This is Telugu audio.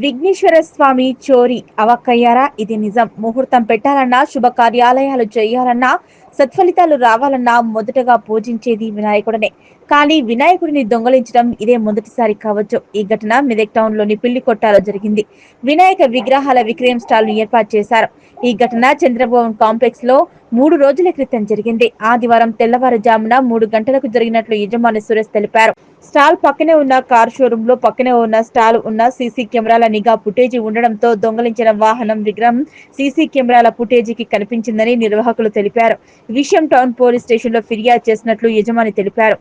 విఘ్నేశ్వర స్వామి చోరీ అవక్కయ్యారా? ఇది నిజం. ముహూర్తం పెట్టాలన్నా, శుభకార్యాలయాలు చేయాలన్నా, సత్ఫలితాలు రావాలన్నా మొదటగా పూజించేది వినాయకుడనే. కానీ వినాయకుడిని దొంగలించడం ఇదే మొదటిసారి కావచ్చు. ఈ ఘటన మెదక్ టౌన్ లోని పిల్లికొట్టాలో జరిగింది. వినాయక విగ్రహాల విక్రయం స్టాల్ ను ఏర్పాటు చేశారు. ఈ ఘటన చంద్రభవన్ కాంప్లెక్స్ లో 3 రోజుల క్రితం జరిగింది. ఆదివారం తెల్లవారుజామున 3 గంటలకు జరిగినట్లు యజమాని సురేష్ తెలిపారు. స్టాల్ పక్కనే ఉన్న కార్ షోరూమ్ లో పక్కనే ఉన్న స్టాల్ ఉన్న సీసీ కెమెరాల నిఘా ఫుటేజీ ఉండడంతో దొంగలించిన వాహనం విగ్రహం సీసీ కెమెరాల ఫుటేజీకి కనిపించిందని నిర్వాహకులు తెలిపారు. ఈ విషయం టౌన్ పోలీస్ స్టేషన్ లో ఫిర్యాదు చేసినట్లు యజమాని తెలిపారు.